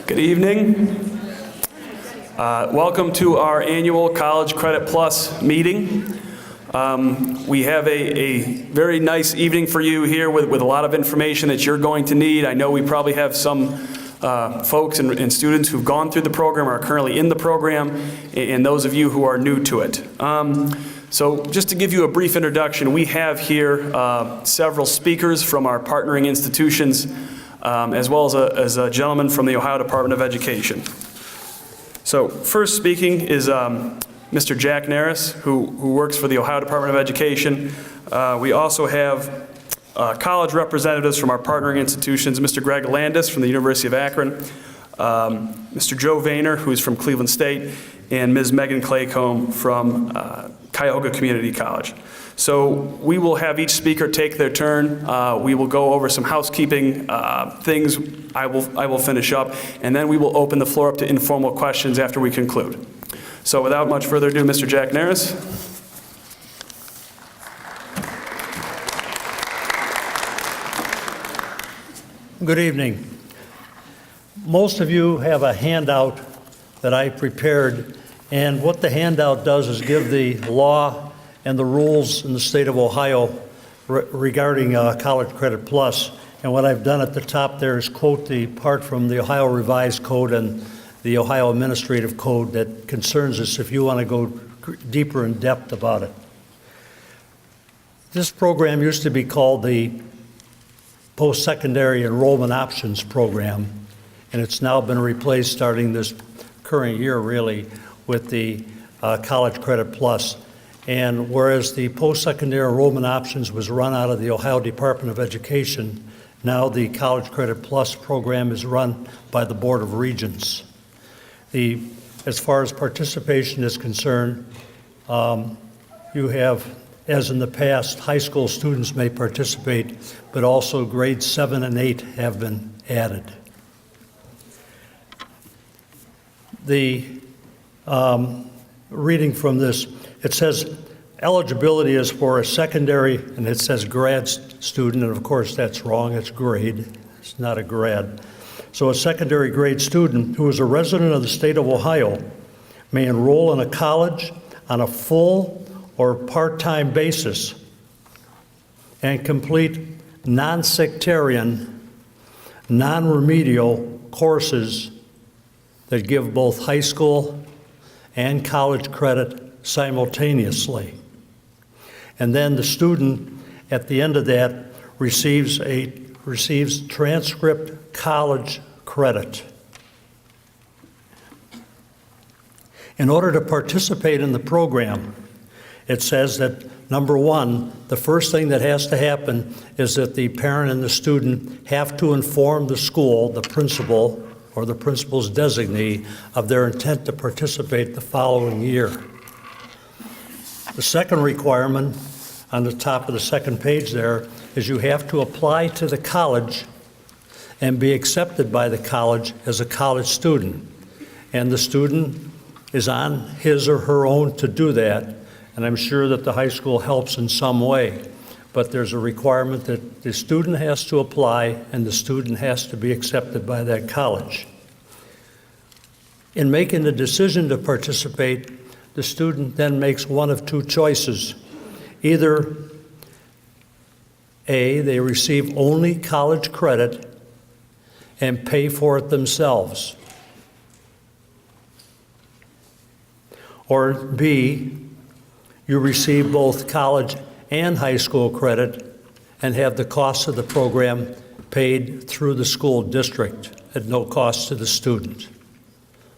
Good evening. Welcome to our annual College Credit Plus meeting. We have a very nice evening for you here with a lot of information that you're going to need. I know we probably have some folks and students who've gone through the program, are currently in the program, and those of you who are new to it. So just to give you a brief introduction, we have here several speakers from our partnering institutions, as well as a gentleman from the Ohio Department of Education. So first speaking is Mr. Jack Naris, who works for the Ohio Department of Education. We also have college representatives from our partnering institutions, Mr. Greg Landis from the University of Akron, Mr. Joe Vayner, who's from Cleveland State, and Ms. Megan Claycomb from Cuyahoga Community College. So we will have each speaker take their turn. We will go over some housekeeping things. I will finish up, and then we will open the floor up to informal questions after we conclude. So without much further ado, Mr. Jack Naris. Good evening. Most of you have a handout that I prepared, and what the handout does is give the law and the rules in the state of Ohio regarding College Credit Plus. And what I've done at the top there is quote the part from the Ohio Revised Code and the Ohio Administrative Code that concerns us if you want to go deeper in depth about it. This program used to be called the Post-Secondary Enrollment Options Program, and it's now been replaced starting this current year really with the College Credit Plus. And whereas the post-secondary enrollment options was run out of the Ohio Department of Education, now the College Credit Plus program is run by the Board of Regents. As far as participation is concerned, you have, as in the past, high school students may participate, but also grades 7 and 8 have been added. Reading from this, it says eligibility is for a secondary, and it says grad student, and of course that's wrong, it's grade, it's not a grad. So a secondary grade student who is a resident of the state of Ohio may enroll in a college on a full or part-time basis and complete non-sectarian, non-remedial courses that give both high school and college credit simultaneously. And then the student at the end of that receives transcript college credit. In order to participate in the program, it says that number one, the first thing that has to happen is that the parent and the student have to inform the school, the principal, or the principal's designee of their intent to participate the following year. The second requirement on the top of the second page there is you have to apply to the college and be accepted by the college as a college student. And the student is on his or her own to do that, and I'm sure that the high school helps in some way. But there's a requirement that the student has to apply and the student has to be accepted by that college. In making the decision to participate, the student then makes one of two choices. Either A, they receive only college credit and pay for it themselves, or B, you receive both college and high school credit and have the cost of the program paid through the school district at no cost to the student.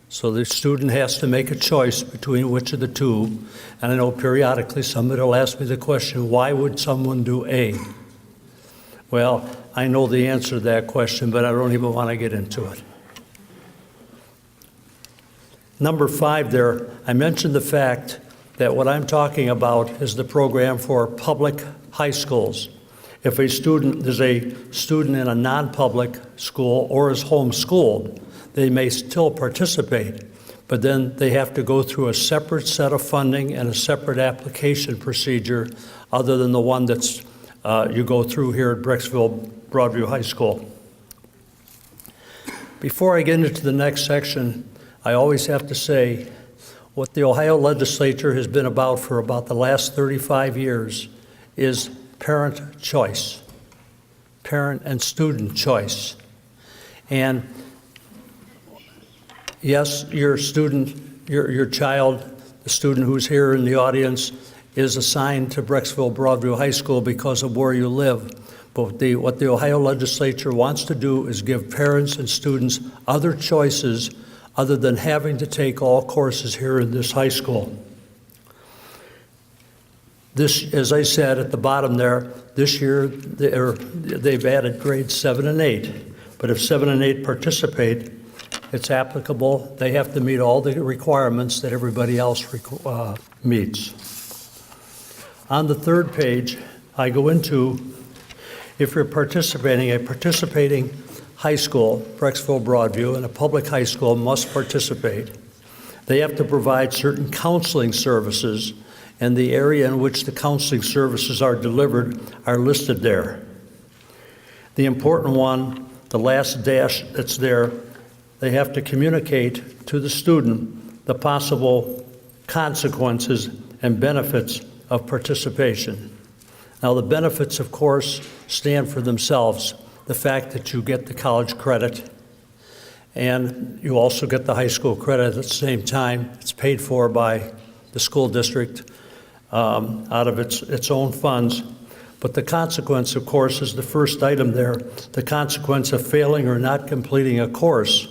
So the student has to make a choice between which of the two. And I know periodically somebody will ask me the question, why would someone do A? Well, I know the answer to that question, but I don't even want to get into it. Number 5 there, I mentioned the fact that what I'm talking about is the program for public high schools. If a student is a student in a non-public school or is homeschooled, they may still participate, but then they have to go through a separate set of funding and a separate application procedure other than the one that's you go through here at Brecksville Broadview High School. Before I get into the next section, I always have to say what the Ohio legislature has been about for about the last 35 years is parent choice, parent and student choice. And yes, your student, your child, the student who's here in the audience is assigned to Brecksville Broadview High School because of where you live. But what the Ohio legislature wants to do is give parents and students other choices other than having to take all courses here in this high school. This, as I said at the bottom there, this year they've added grades 7 and 8. But if 7 and 8 participate, it's applicable. They have to meet all the requirements that everybody else meets. On the third page, I go into, if you're participating, a participating high school, Brecksville Broadview, and a public high school must participate. They have to provide certain counseling services, and the area in which the counseling services are delivered are listed there. The important one, the last dash that's there, they have to communicate to the student the possible consequences and benefits of participation. Now, the benefits, of course, stand for themselves. The fact that you get the college credit and you also get the high school credit at the same time. It's paid for by the school district out of its own funds. But the consequence, of course, is the first item there, the consequence of failing or not completing a course.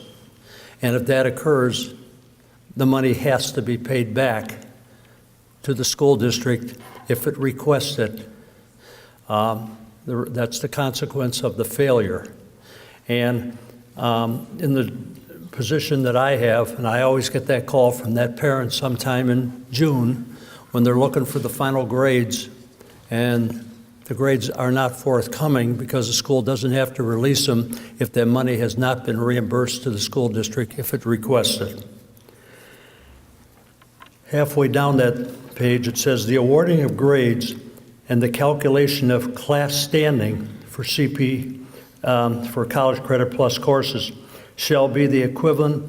And if that occurs, the money has to be paid back to the school district if it requests it. That's the consequence of the failure. And in the position that I have, and I always get that call from that parent sometime in June when they're looking for the final grades, and the grades are not forthcoming because the school doesn't have to release them if that money has not been reimbursed to the school district if it requests it. Halfway down that page, it says the awarding of grades and the calculation of class standing for CP, for College Credit Plus courses, shall be the equivalent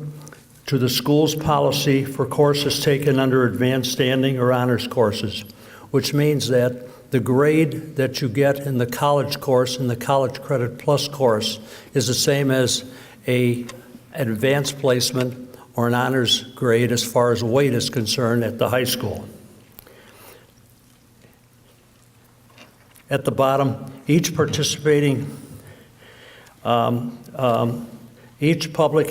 to the school's policy for courses taken under advanced standing or honors courses, which means that the grade that you get in the college course and the College Credit Plus course is the same as an advanced placement or an honors grade as far as weight is concerned at the high school. At the bottom, each public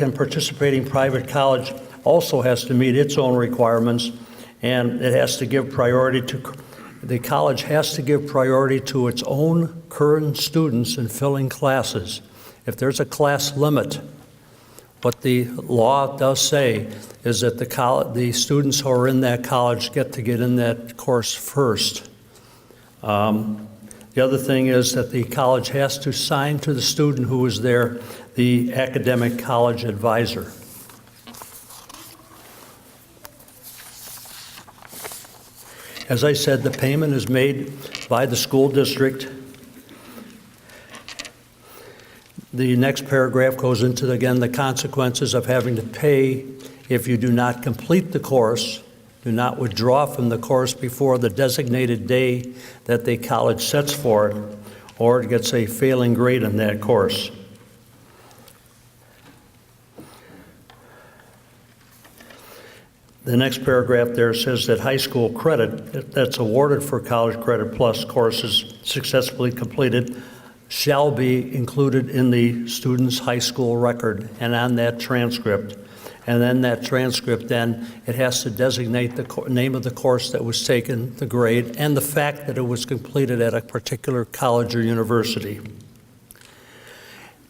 and participating private college also has to meet its own requirements, and it has to give priority to, the college has to give priority to its own current students in filling classes. If there's a class limit, what the law does say is that the students who are in that college get to get in that course first. The other thing is that the college has to assign to the student who is there the academic college advisor. As I said, the payment is made by the school district. The next paragraph goes into, again, the consequences of having to pay if you do not complete the course, do not withdraw from the course before the designated day that the college sets for it, or it gets a failing grade in that course. The next paragraph there says that high school credit that's awarded for College Credit Plus courses successfully completed shall be included in the student's high school record and on that transcript. And then that transcript, then it has to designate the name of the course that was taken, the grade, and the fact that it was completed at a particular college or university.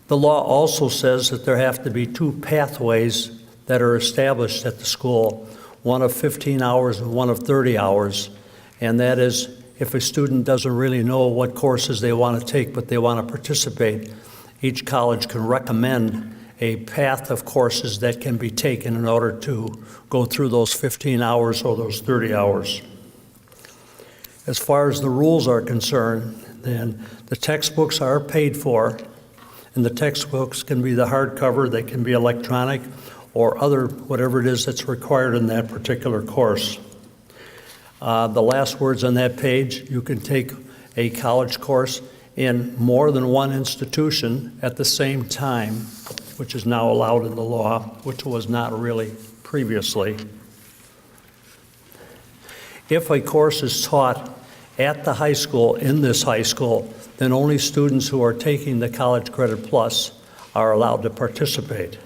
The law also says that there have to be 2 pathways that are established at the school, one of 15 hours and one of 30 hours. And that is, if a student doesn't really know what courses they want to take, but they want to participate, each college can recommend a path of courses that can be taken in order to go through those 15 hours or those 30 hours. As far as the rules are concerned, then the textbooks are paid for, And the textbooks can be the hardcover, they can be electronic, or other, whatever it is that's required in that particular course. The last words on that page, you can take a college course in more than one institution at the same time, which is now allowed in the law, which was not really previously. If a course is taught at the high school, in this high school, then only students who are taking the College Credit Plus are allowed to participate.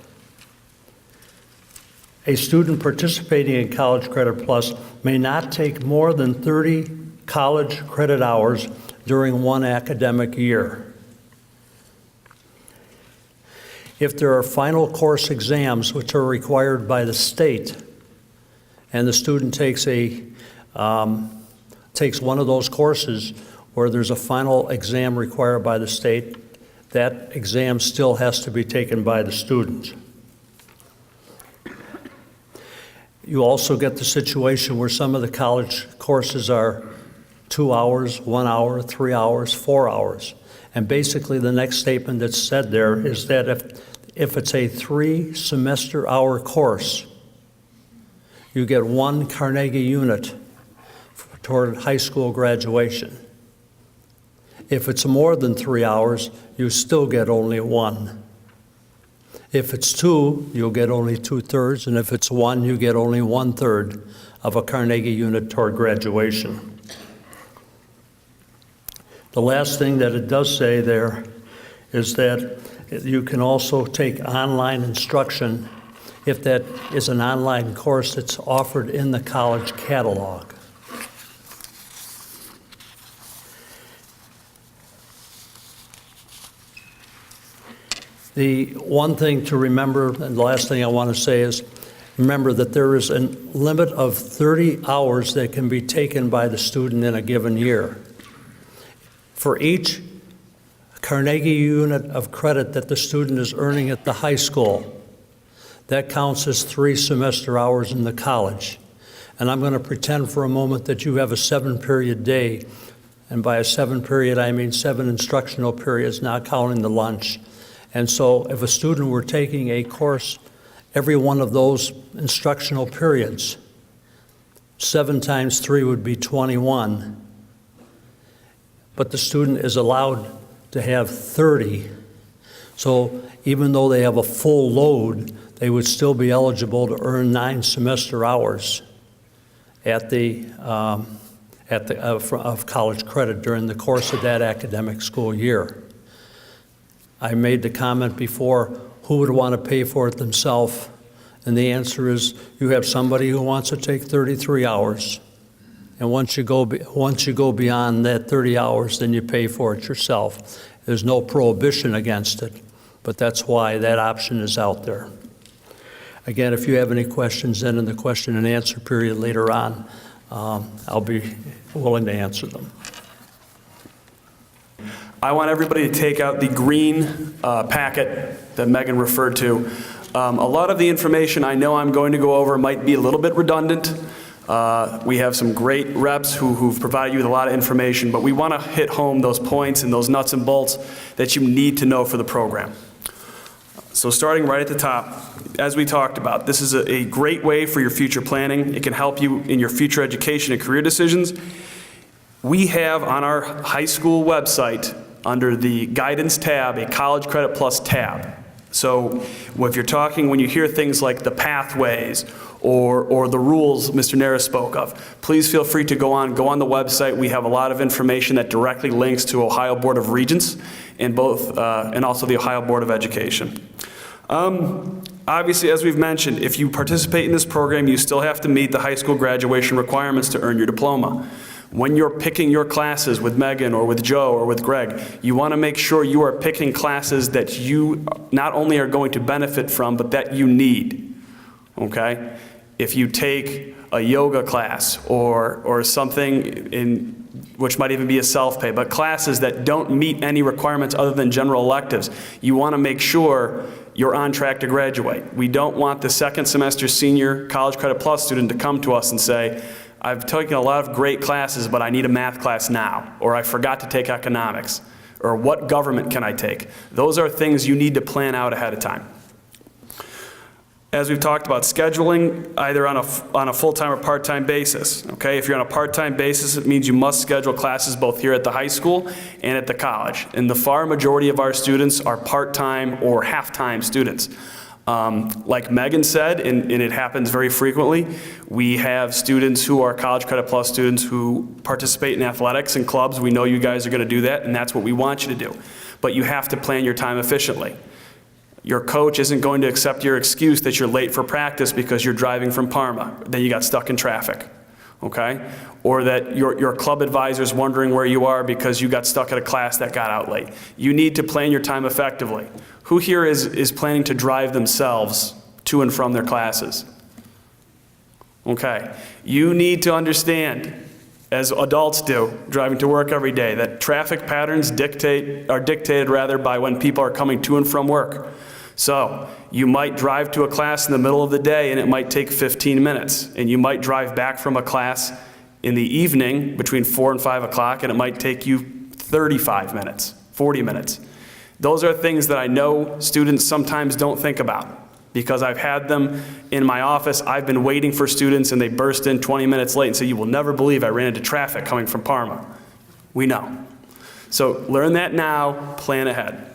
A student participating in College Credit Plus may not take more than 30 college credit hours during one academic year. If there are final course exams which are required by the state, and the student takes one of those courses where there's a final exam required by the state, that exam still has to be taken by the student. You also get the situation where some of the college courses are 2 hours, 1 hour, 3 hours, 4 hours. And basically the next statement that's said there is that if it's a 3-semester-hour course, you get 1 Carnegie unit toward high school graduation. If it's more than 3 hours, you still get only 1. If it's 2, you'll get only 2/3, and if it's 1, you get only 1/3 of a Carnegie unit toward graduation. The last thing that it does say there is that you can also take online instruction if that is an online course that's offered in the college catalog. The one thing to remember, and the last thing I want to say is, remember that there is a limit of 30 hours that can be taken by the student in a given year. For each Carnegie unit of credit that the student is earning at the high school, that counts as 3 semester hours in the college. And I'm going to pretend for a moment that you have a 7-period day, and by a 7-period I mean 7 instructional periods, not counting the lunch. And so if a student were taking a course every one of those instructional periods, 7 times 3 would be 21. But the student is allowed to have 30. So even though they have a full load, they would still be eligible to earn 9 semester hours of college credit during the course of that academic school year. I made the comment before, who would want to pay for it themselves? And the answer is, you have somebody who wants to take 33 hours. And once you go beyond that 30 hours, then you pay for it yourself. There's no prohibition against it, but that's why that option is out there. Again, if you have any questions, then in the question and answer period later on, I'll be willing to answer them. I want everybody to take out the green packet that Megan referred to. A lot of the information I know I'm going to go over might be a little bit redundant. We have some great reps who've provided you with a lot of information, but we want to hit home those points and those nuts and bolts that you need to know for the program. So starting right at the top, as we talked about, this is a great way for your future planning. It can help you in your future education and career decisions. We have on our high school website, under the guidance tab, a College Credit Plus tab. So if you're talking, when you hear things like the pathways or the rules Mr. Nera spoke of, please feel free to go on the website. We have a lot of information that directly links to Ohio Board of Regents and also the Ohio Board of Education. Obviously, as we've mentioned, if you participate in this program, you still have to meet the high school graduation requirements to earn your diploma. When you're picking your classes with Megan or with Joe or with Greg, you want to make sure you are picking classes that you not only are going to benefit from, but that you need, okay? If you take a yoga class or something which might even be a self-pay, but classes that don't meet any requirements other than general electives, you want to make sure you're on track to graduate. We don't want the second semester senior College Credit Plus student to come to us and say, I've taken a lot of great classes, but I need a math class now, or I forgot to take economics. Or what government can I take? Those are things you need to plan out ahead of time. As we've talked about, scheduling either on a full-time or part-time basis, okay? If you're on a part-time basis, it means you must schedule classes both here at the high school and at the college. And the far majority of our students are part-time or half-time students. Like Megan said, and it happens very frequently, we have students who are College Credit Plus students who participate in athletics and clubs. We know you guys are going to do that, and that's what we want you to do. But you have to plan your time efficiently. Your coach isn't going to accept your excuse that you're late for practice because you're driving from Parma, then you got stuck in traffic, okay? Or that your club advisor's wondering where you are because you got stuck at a class that got out late. You need to plan your time effectively. Who here is planning to drive themselves to and from their classes? Okay. You need to understand, as adults do, driving to work every day, that traffic patterns are dictated by when people are coming to and from work. So you might drive to a class in the middle of the day and it might take 15 minutes. And you might drive back from a class in the evening between 4 and 5 o'clock and it might take you 35 minutes, 40 minutes. Those are things that I know students sometimes don't think about because I've had them in my office. I've been waiting for students and they burst in 20 minutes late and say, "You will never believe I ran into traffic coming from Parma." We know. So learn that now, plan ahead.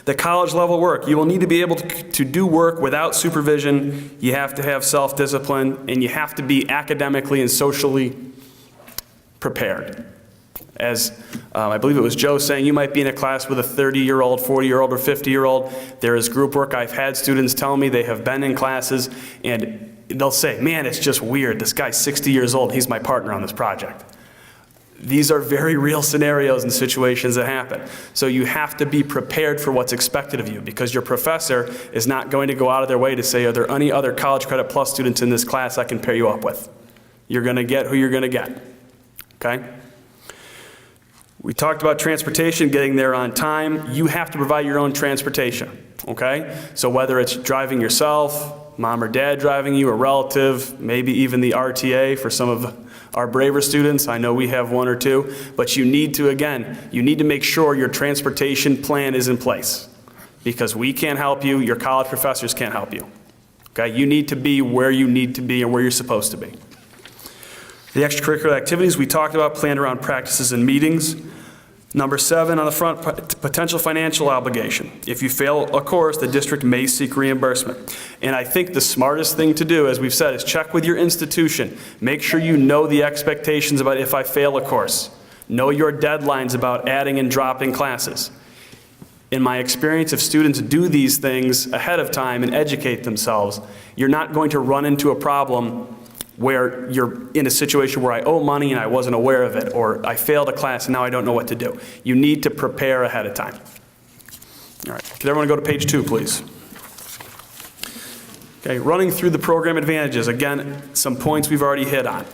The college level work, you will need to be able to do work without supervision. You have to have self-discipline and you have to be academically and socially prepared. As I believe it was Joe saying, you might be in a class with a 30-year-old, 40-year-old, or 50-year-old. There is group work. I've had students tell me they have been in classes and they'll say, "Man, it's just weird. This guy's 60 years old. He's my partner on this project." These are very real scenarios and situations that happen. So you have to be prepared for what's expected of you because your professor is not going to go out of their way to say, "Are there any other College Credit Plus students in this class I can pair you up with?" You're going to get who you're going to get, okay? We talked about transportation, getting there on time. You have to provide your own transportation, okay? So whether it's driving yourself, mom or dad driving you, a relative, maybe even the RTA for some of our braver students. I know we have one or two, but you need to make sure your transportation plan is in place because we can't help you, your college professors can't help you, okay? You need to be where you need to be and where you're supposed to be. The extracurricular activities we talked about, planned around practices and meetings. Number 7 on the front, potential financial obligation. If you fail a course, the district may seek reimbursement. And I think the smartest thing to do, as we've said, is check with your institution. Make sure you know the expectations about if I fail a course. Know your deadlines about adding and dropping classes. In my experience, if students do these things ahead of time and educate themselves, you're not going to run into a problem where you're in a situation where I owe money and I wasn't aware of it, or I failed a class and now I don't know what to do. You need to prepare ahead of time. All right, can everyone go to page 2, please? Okay, running through the program advantages. Again, some points we've already hit on.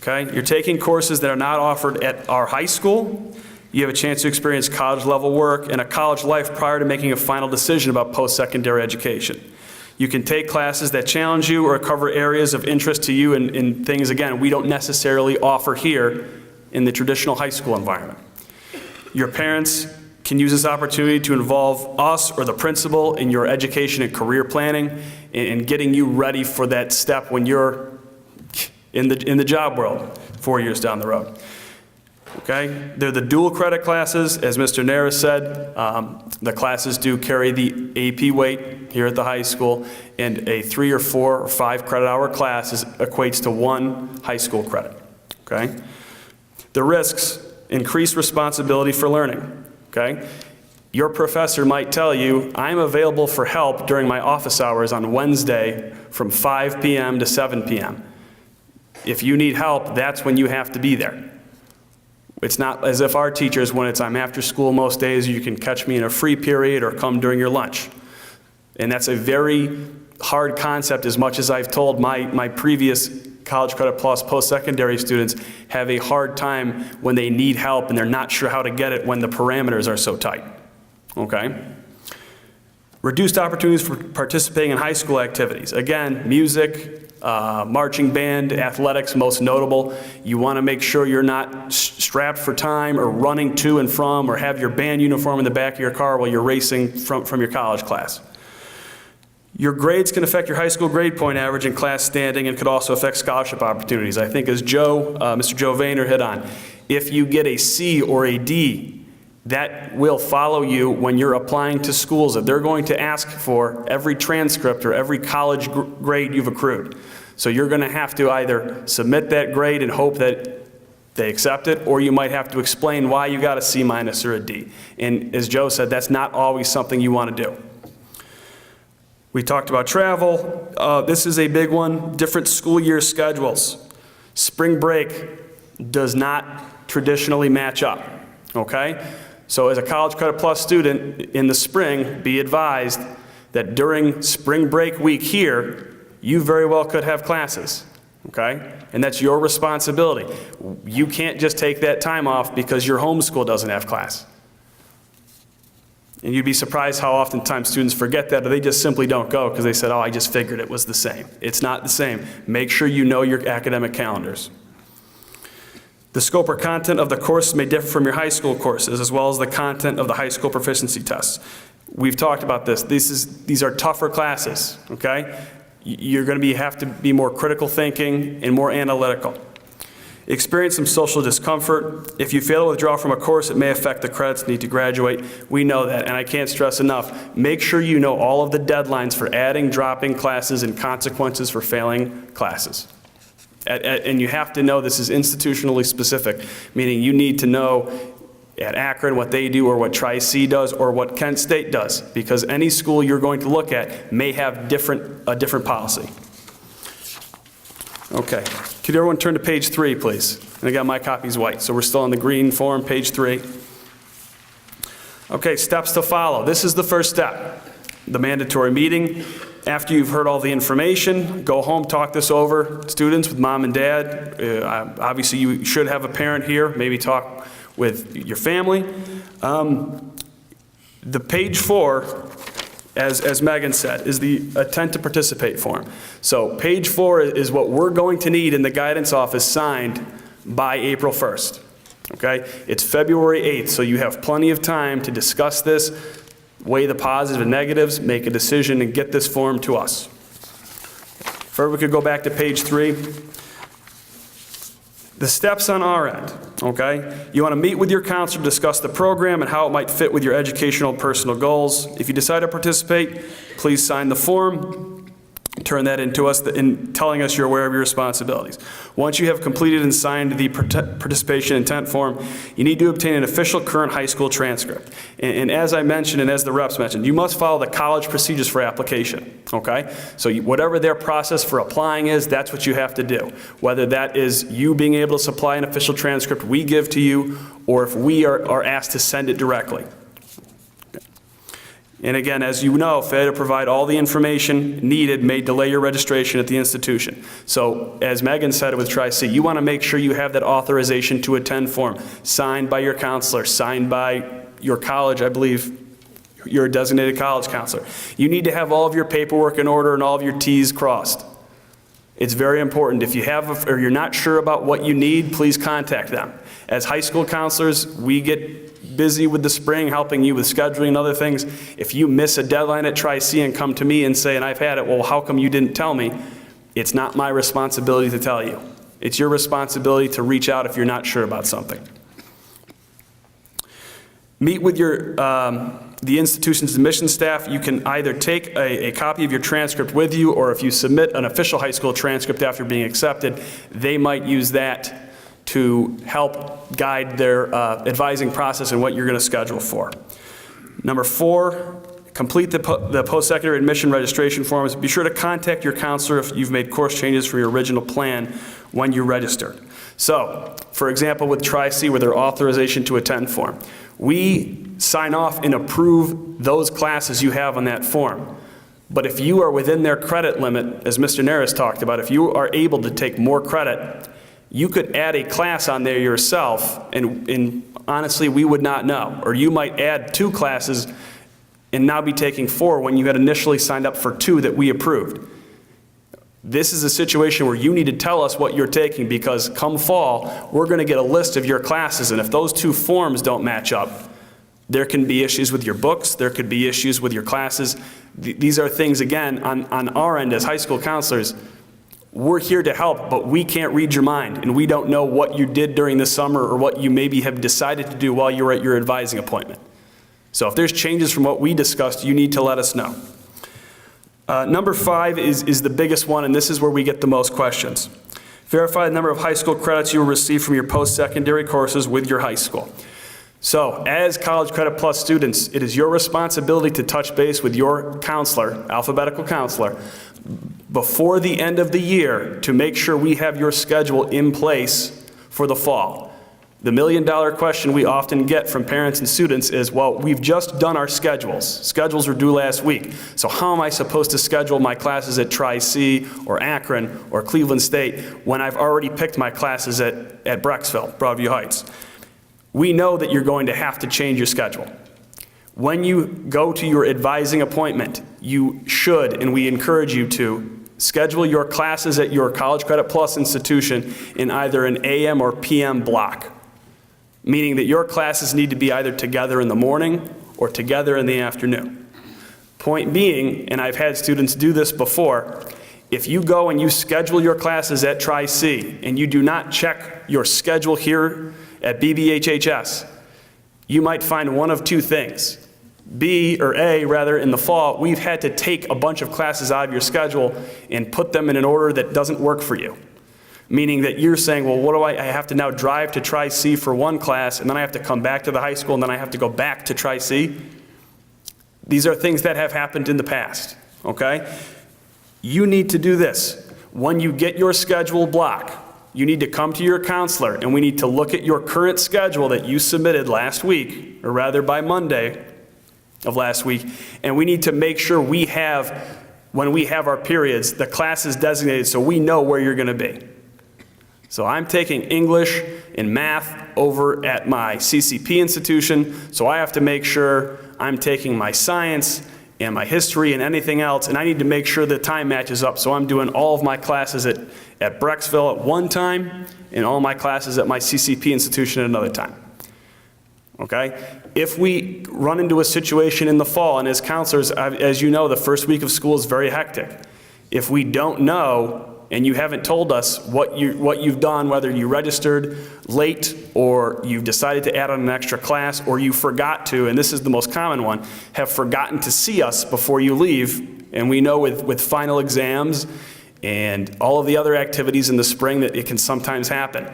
Okay, you're taking courses that are not offered at our high school. You have a chance to experience college level work and a college life prior to making a final decision about post-secondary education. You can take classes that challenge you or cover areas of interest to you in things, again, we don't necessarily offer here in the traditional high school environment. Your parents can use this opportunity to involve us or the principal in your education and career planning and getting you ready for that step when you're in the job world 4 years down the road. Okay, they're the dual credit classes, as Mr. Nara said. The classes do carry the AP weight here at the high school, and a 3 or 4 or 5 credit hour class equates to 1 high school credit. Okay, the risks: increased responsibility for learning. Okay, your professor might tell you, "I'm available for help during my office hours on Wednesday from 5 p.m. to 7 p.m. If you need help, that's when you have to be there. It's not as if our teachers, when I'm after school most days, you can catch me in a free period or come during your lunch. And that's a very hard concept, as much as I've told my previous College Credit Plus post-secondary students have a hard time when they need help and they're not sure how to get it when the parameters are so tight. Okay? Reduced opportunities for participating in high school activities. Again, music, marching band, athletics, most notable. You want to make sure you're not strapped for time or running to and from or have your band uniform in the back of your car while you're racing from your college class. Your grades can affect your high school grade point average and class standing and could also affect scholarship opportunities. I think as Mr. Joe Vayner hit on, if you get a C or a D, that will follow you when you're applying to schools that they're going to ask for every transcript or every college grade you've accrued. So you're going to have to either submit that grade and hope that they accept it, or you might have to explain why you got a C- or a D. And as Joe said, that's not always something you want to do. We talked about travel. This is a big one. Different school year schedules. Spring break does not traditionally match up, okay? So as a College Credit Plus student in the spring, be advised that during spring break week here, you very well could have classes, okay? And that's your responsibility. You can't just take that time off because your home school doesn't have class. And you'd be surprised how oftentimes students forget that, or they just simply don't go because they said, oh, I just figured it was the same. It's not the same. Make sure you know your academic calendars. The scope or content of the course may differ from your high school courses, as well as the content of the high school proficiency tests. We've talked about this. These are tougher classes, okay? You're going to have to be more critical thinking and more analytical. Experience some social discomfort. If you fail to withdraw from a course, it may affect the credits needed to graduate. We know that, and I can't stress enough. Make sure you know all of the deadlines for adding, dropping classes, and consequences for failing classes. And you have to know this is institutionally specific, meaning you need to know at Akron what they do or what Tri-C does or what Kent State does, because any school you're going to look at may have a different policy. Okay, could everyone turn to page 3, please? And again, my copy's white, so we're still on the green form, page 3. Okay, steps to follow. This is the first step, the mandatory meeting. After you've heard all the information, go home, talk this over, students, with mom and dad. Obviously, you should have a parent here. Maybe talk with your family. The page 4, as Megan said, is the intent to participate form. So page 4 is what we're going to need in the guidance office signed by April 1st. Okay? It's February 8th, so you have plenty of time to discuss this, weigh the positives and negatives, make a decision, and get this form to us. If we could go back to page 3. The steps on our end, okay? You want to meet with your counselor to discuss the program and how it might fit with your educational and personal goals. If you decide to participate, please sign the form. Turn that into us in telling us you're aware of your responsibilities. Once you have completed and signed the participation intent form, you need to obtain an official current high school transcript. And as I mentioned, and as the reps mentioned, you must follow the college procedures for application, okay? So whatever their process for applying is, that's what you have to do. Whether that is you being able to supply an official transcript we give to you, or if we are asked to send it directly. And again, as you know, failure to provide all the information needed may delay your registration at the institution. So as Megan said with Tri-C, you want to make sure you have that authorization to attend form, signed by your counselor, signed by your college, I believe you're a designated college counselor. You need to have all of your paperwork in order and all of your T's crossed. It's very important. If you have, or you're not sure about what you need, please contact them. As high school counselors, we get busy with the spring, helping you with scheduling and other things. If you miss a deadline at Tri-C and come to me and say, and I've had it, well, how come you didn't tell me? It's not my responsibility to tell you. It's your responsibility to reach out if you're not sure about something. Meet with the institution's admissions staff. You can either take a copy of your transcript with you, or if you submit an official high school transcript after being accepted, they might use that to help guide their advising process and what you're going to schedule for. Number 4, complete the post-secondary admission registration forms. Be sure to contact your counselor if you've made course changes from your original plan when you registered. So, for example, with Tri-C, with their authorization to attend form, we sign off and approve those classes you have on that form. But if you are within their credit limit, as Mr. Naris talked about, if you are able to take more credit, you could add a class on there yourself, and honestly, we would not know. Or you might add 2 classes and now be taking 4 when you had initially signed up for 2 that we approved. This is a situation where you need to tell us what you're taking, because come fall, we're going to get a list of your classes, and if those two forms don't match up, there can be issues with your books, there could be issues with your classes. These are things, again, on our end as high school counselors, we're here to help, but we can't read your mind, and we don't know what you did during the summer or what you maybe have decided to do while you were at your advising appointment. So if there's changes from what we discussed, you need to let us know. Number 5 is the biggest one, and this is where we get the most questions. Verify the number of high school credits you will receive from your post-secondary courses with your high school. So, as College Credit Plus students, it is your responsibility to touch base with your counselor, alphabetical counselor, before the end of the year to make sure we have your schedule in place for the fall. The million-dollar question we often get from parents and students is, well, we've just done our schedules. Schedules were due last week. So how am I supposed to schedule my classes at Tri-C or Akron or Cleveland State when I've already picked my classes at Brecksville, Broadview Heights? We know that you're going to have to change your schedule. When you go to your advising appointment, you should, and we encourage you to, schedule your classes at your College Credit Plus institution in either an AM or PM block, meaning that your classes need to be either together in the morning or together in the afternoon. Point being, and I've had students do this before, if you go and you schedule your classes at Tri-C and you do not check your schedule here at BBHHS, you might find one of two things. In the fall, we've had to take a bunch of classes out of your schedule and put them in an order that doesn't work for you. Meaning that you're saying, well, what do I have to now drive to Tri-C for one class, and then I have to come back to the high school, and then I have to go back to Tri-C? These are things that have happened in the past, okay? You need to do this. When you get your schedule block, you need to come to your counselor, and we need to look at your current schedule that you submitted last week, or rather by Monday of last week, and we need to make sure we have, when we have our periods, the classes designated so we know where you're going to be. So I'm taking English and math over at my CCP institution, so I have to make sure I'm taking my science and my history and anything else, and I need to make sure the time matches up. So I'm doing all of my classes at Brecksville at one time and all my classes at my CCP institution at another time. Okay? If we run into a situation in the fall, and as counselors, as you know, the first week of school is very hectic. If we don't know, and you haven't told us what you've done, whether you registered late or you've decided to add on an extra class or you forgot to, and this is the most common one, have forgotten to see us before you leave, and we know with final exams and all of the other activities in the spring that it can sometimes happen.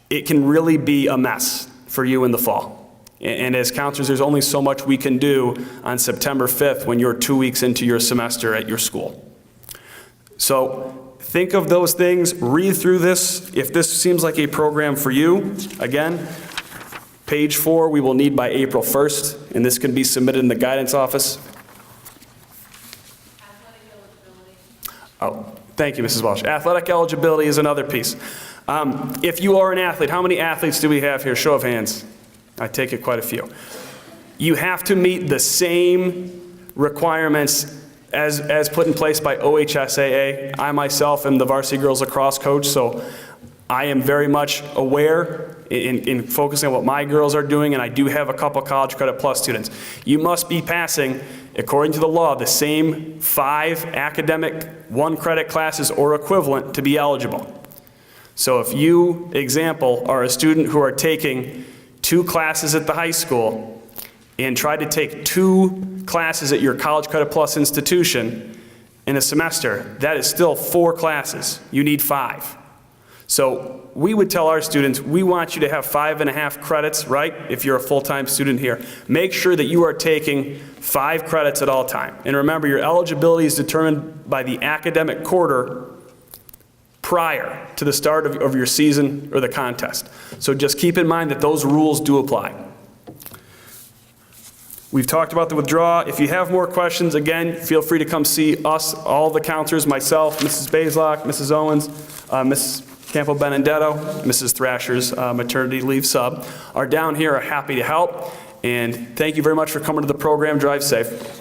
It can really be a mess for you in the fall. And as counselors, there's only so much we can do on September 5th when you're 2 weeks into your semester at your school. So think of those things, read through this. If this seems like a program for you, again, page 4 we will need by April 1st, and this can be submitted in the guidance office. Athletic eligibility. Oh, thank you, Mrs. Walsh. Athletic eligibility is another piece. If you are an athlete, how many athletes do we have here? Show of hands. I take it quite a few. You have to meet the same requirements as put in place by OHSAA. I myself am the varsity girls lacrosse coach, so I am very much aware in focusing on what my girls are doing, and I do have a couple College Credit Plus students. You must be passing, according to the law, the same 5 academic 1-credit classes or equivalent to be eligible. So if you, example, are a student who are taking 2 classes at the high school and try to take 2 classes at your College Credit Plus institution in a semester, that is still 4 classes. You need 5. So we would tell our students, we want you to have 5.5 credits, right? If you're a full-time student here. Make sure that you are taking 5 credits at all time. And remember, your eligibility is determined by the academic quarter prior to the start of your season or the contest. So just keep in mind that those rules do apply. We've talked about the withdrawal. If you have more questions, again, feel free to come see us, all the counselors, myself, Mrs. Baislock, Mrs. Owens, Mrs. Campo Benedetto, Mrs. Thrasher's maternity leave sub, are down here, are happy to help. And thank you very much for coming to the program. Drive safe.